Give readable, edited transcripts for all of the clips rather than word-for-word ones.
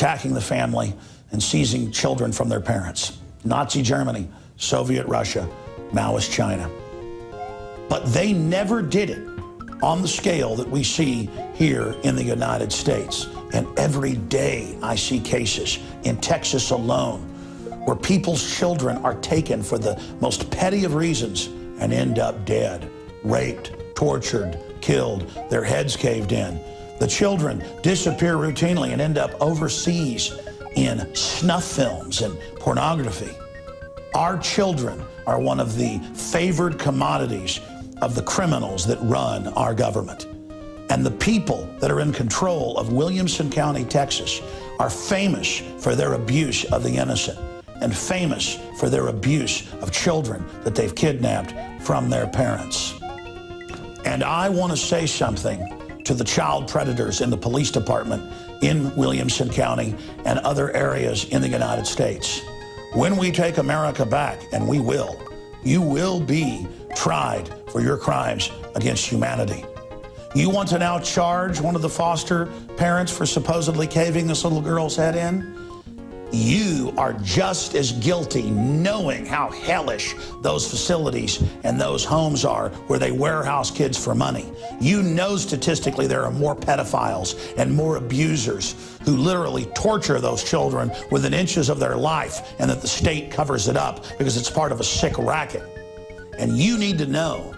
attacking the family and seizing children from their parents. Nazi Germany, Soviet Russia, Maoist China. But they never did it on the scale that we see here in the United States. And every day I see cases in Texas alone where people's children are taken for the most petty of reasons and end up dead, raped, tortured, killed, their heads caved in. The children disappear routinely and end up overseas in snuff films and pornography. Our children are one of the favored commodities of the criminals that run our government. And the people that are in control of Williamson County, Texas, are famous for their abuse of the innocent and famous for their abuse of children that they've kidnapped from their parents. And I want to say something to the child predators in the police department in Williamson County and other areas in the United States. When we take America back, and we will, you will be tried for your crimes against humanity. You want to now charge one of the foster parents for supposedly caving this little girl's head in? You are just as guilty, knowing how hellish those facilities and those homes are where they warehouse kids for money. You know statistically there are more pedophiles and more abusers who literally torture those children within inches of their life, and that the state covers it up because it's part of a sick racket. And you need to know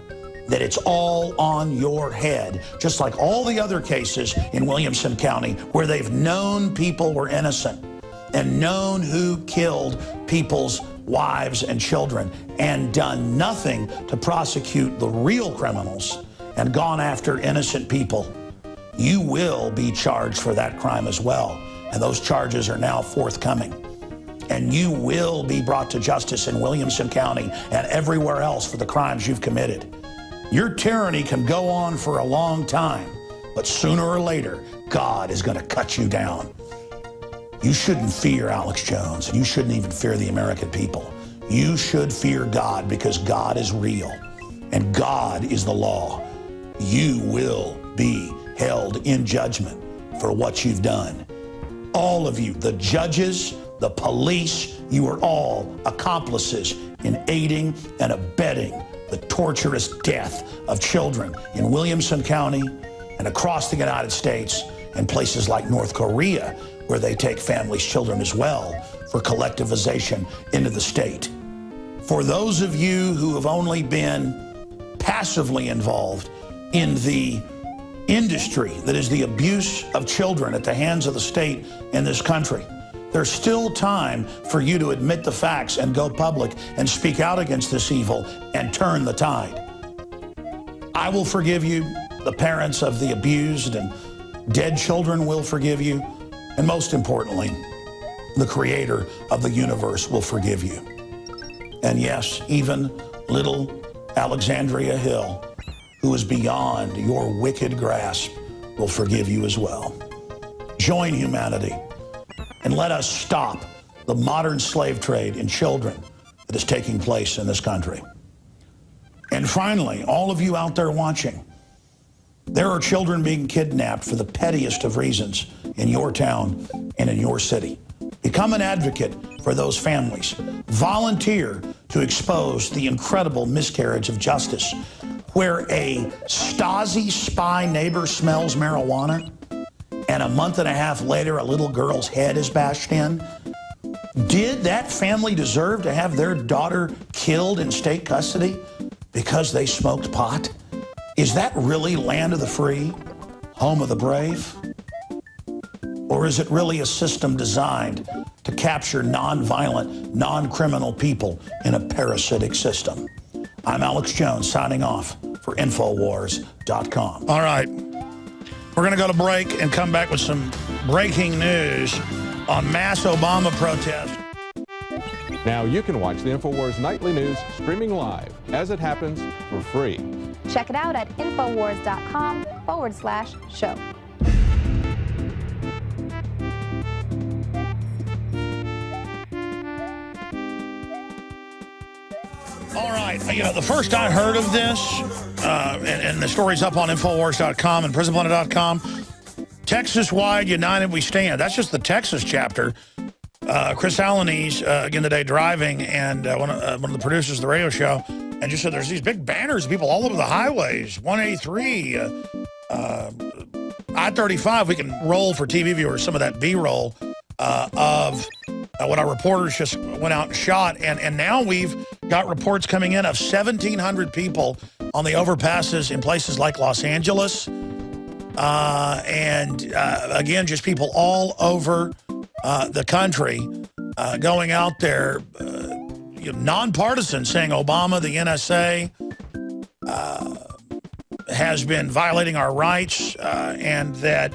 that it's all on your head, just like all the other cases in Williamson County where they've known people were innocent and known who killed people's wives and children and done nothing to prosecute the real criminals and gone after innocent people. You will be charged for that crime as well, and those charges are now forthcoming. And you will be brought to justice in Williamson County and everywhere else for the crimes you've committed. Your tyranny can go on for a long time, but sooner or later, God is going to cut you down. You shouldn't fear Alex Jones, and you shouldn't even fear the American people. You should fear God, because God is real, and God is the law. You will be held in judgment for what you've done. All of you, the judges, the police, you are all accomplices in aiding and abetting the torturous death of children in Williamson County and across the United States and places like North Korea, where they take families' children as well for collectivization into the state. For those of you who have only been passively involved in the industry that is the abuse of children at the hands of the state in this country, there's still time for you to admit the facts and go public and speak out against this evil and turn the tide. I will forgive you. The parents of the abused and dead children will forgive you. And most importantly, the creator of the universe will forgive you. And yes, even little Alexandria Hill, who is beyond your wicked grasp, will forgive you as well. Join humanity and let us stop the modern slave trade in children that is taking place in this country. And finally, all of you out there watching, there are children being kidnapped for the pettiest of reasons in your town and in your city. Become an advocate for those families. Volunteer to expose the incredible miscarriage of justice where a Stasi spy neighbor smells marijuana and a month and a half later a little girl's head is bashed in. Did that family deserve to have their daughter killed in state custody because they smoked pot? Is that really land of the free, home of the brave? Or is it really a system designed to capture non-violent, non-criminal people in a parasitic system? I'm Alex Jones, signing off for Infowars.com. All right, we're going to go to break and come back with some breaking news on mass Obama protest. Now you can watch the Infowars Nightly News streaming live as it happens for free. Check it out at Infowars.com/show. All right, the first I heard of this, and the story's up on Infowars.com and PrisonPlanet.com, Texas-wide, united we stand. That's just the Texas chapter. Chris Alani's, again today, driving, and one of the producers of the radio show, and just said there's these big banners of people all over the highways, 183, I-35. We can roll for TV viewers some of that B-roll of what our reporters just went out and shot. And now we've got reports coming in of 1,700 people on the overpasses in places like Los Angeles. Again, just people all over the country going out there, nonpartisan, saying Obama, the NSA, has been violating our rights, and that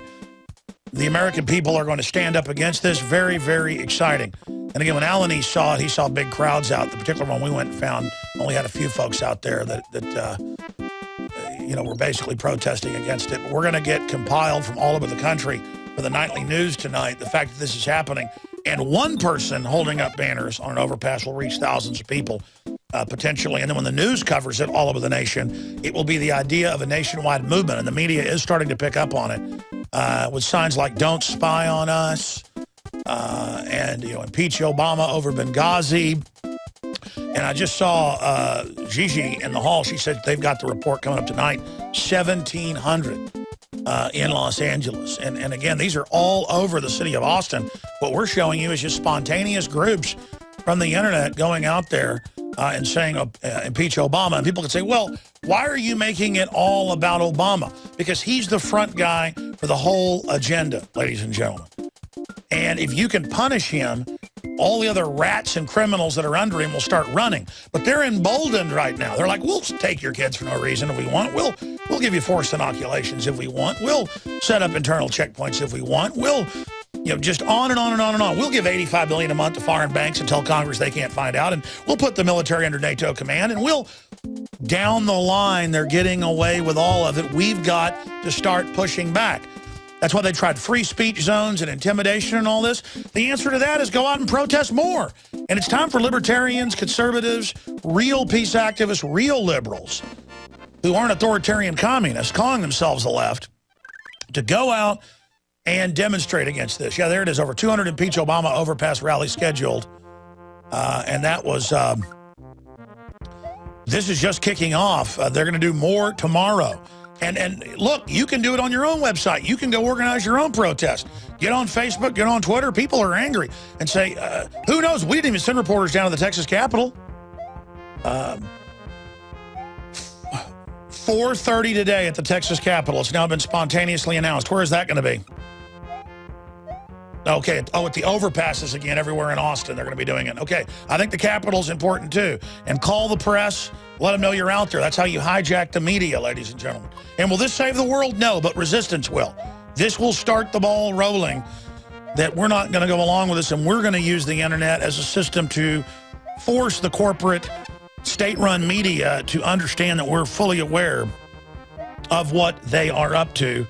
the American people are going to stand up against this. Very, very exciting. And again, when Alani saw it, he saw big crowds out. The particular one we went and found only had a few folks out there that were basically protesting against it. But we're going to get compiled from all over the country for the nightly news tonight, the fact that this is happening. And one person holding up banners on an overpass will reach thousands of people, potentially. And then when the news covers it all over the nation, it will be the idea of a nationwide movement. And the media is starting to pick up on it with signs like "Don't spy on us," and impeach Obama over Benghazi. And I just saw Gigi in the hall. She said they've got the report coming up tonight, 1,700 in Los Angeles. And again, these are all over the city of Austin. What we're showing you is just spontaneous groups from the internet going out there and saying impeach Obama. And people can say, well, why are you making it all about Obama? Because he's the front guy for the whole agenda, ladies and gentlemen. And if you can punish him, all the other rats and criminals that are under him will start running. But they're emboldened right now. They're like, we'll take your kids for no reason if we want. We'll give you forced inoculations if we want. We'll set up internal checkpoints if we want. We'll, just on and on and on and on. We'll give $85 billion a month to foreign banks and tell Congress they can't find out. And we'll put the military under NATO command. And we'll, down the line, they're getting away with all of it. We've got to start pushing back. That's why they tried free speech zones and intimidation and all this. The answer to that is go out and protest more. And it's time for libertarians, conservatives, real peace activists, real liberals who aren't authoritarian communists calling themselves the left to go out and demonstrate against this. Yeah, there it is. Over 200 impeach Obama overpass rallies scheduled. And that was, this is just kicking off. They're going to do more tomorrow. And look, you can do it on your own website. You can go organize your own protest. Get on Facebook, get on Twitter. People are angry and say, who knows? We didn't even send reporters down to the Texas Capitol. 4:30 today at the Texas Capitol. It's now been spontaneously announced. Where is that going to be? Okay. At the overpasses again everywhere in Austin. They're going to be doing it. Okay. I think the Capitol's important too. And call the press. Let them know you're out there. That's how you hijack the media, ladies and gentlemen. And will this save the world? No, but resistance will. This will start the ball rolling that we're not going to go along with this, and we're going to use the internet as a system to force the corporate state-run media to understand that we're fully aware of what they are up to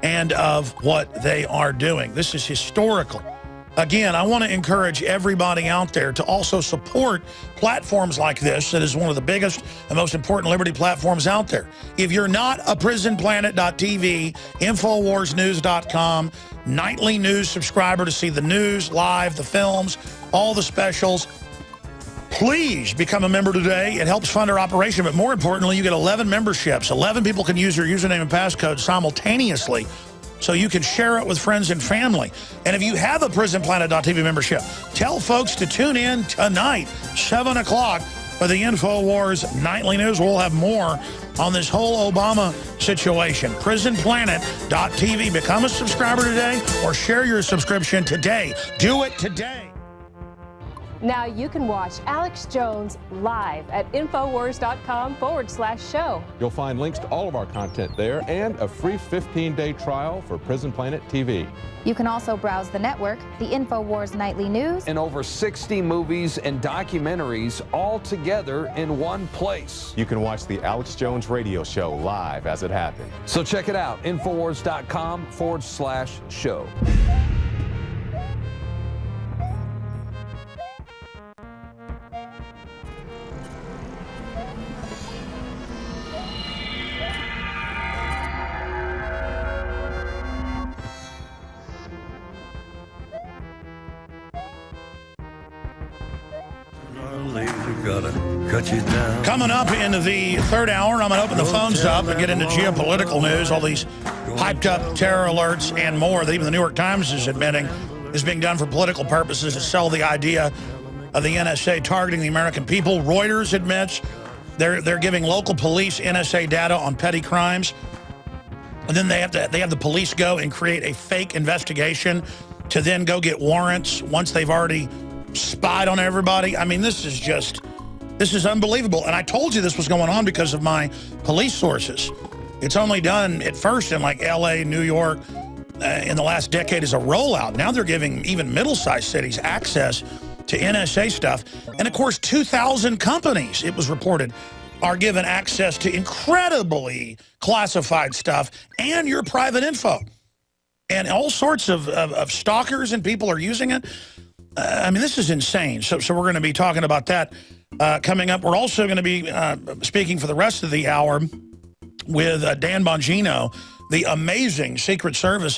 and of what they are doing. This is historical. Again, I want to encourage everybody out there to also support platforms like this. That is one of the biggest and most important liberty platforms out there. If you're not a prisonplanet.tv, InfoWarsNews.com, nightly news subscriber to see the news, live, the films, all the specials, please become a member today. It helps fund our operation, but more importantly, you get 11 memberships. 11 people can use your username and passcode simultaneously, so you can share it with friends and family. And if you have a PrisonPlanet.tv membership, tell folks to tune in tonight, 7 o'clock, for the InfoWars Nightly News. We'll have more on this whole Obama situation. PrisonPlanet.tv. Become a subscriber today or share your subscription today. Do it today. Now you can watch Alex Jones live at Infowars.com/show. You'll find links to all of our content there and a free 15-day trial for Prison Planet TV. You can also browse the network, the InfoWars Nightly News, and over 60 movies and documentaries all together in one place. You can watch the Alex Jones radio show live as it happened. So check it out, Infowars.com/show. Coming up into the third hour, I'm going to open the phones up and get into geopolitical news. All these hyped up terror alerts and more that even the New York Times is admitting is being done for political purposes to sell the idea of the NSA targeting the American people. Reuters admits they're giving local police NSA data on petty crimes. And then they have the police go and create a fake investigation to then go get warrants once they've already spied on everybody. I mean, this is unbelievable. And I told you this was going on because of my police sources. It's only done at first in like LA, New York, in the last decade as a rollout. Now they're giving even middle-sized cities access to NSA stuff. And of course, 2,000 companies, it was reported, are given access to incredibly classified stuff and your private info. And all sorts of stalkers and people are using it. I mean, this is insane. So we're going to be talking about that coming up. We're also going to be speaking for the rest of the hour with Dan Bongino, the amazing Secret Service